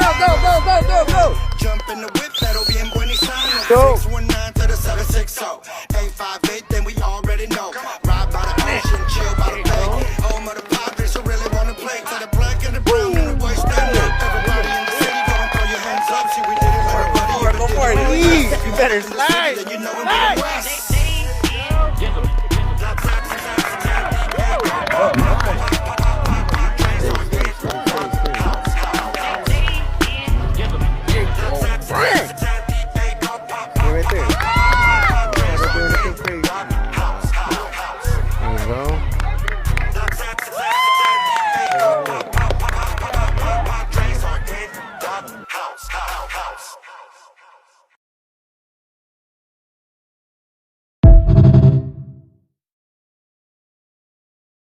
Go. Jump in the whip, that'll be in Buenos Aires. Go. 619 to the 760. 858, then we already know. Ride by the ocean, chill by the bay. Home of the Padres who really wanna play. To the black and the brown and the white stand up. Everybody in the city, go and throw your hands up. See, we did it, everybody. Go for it. You better slide. You know it,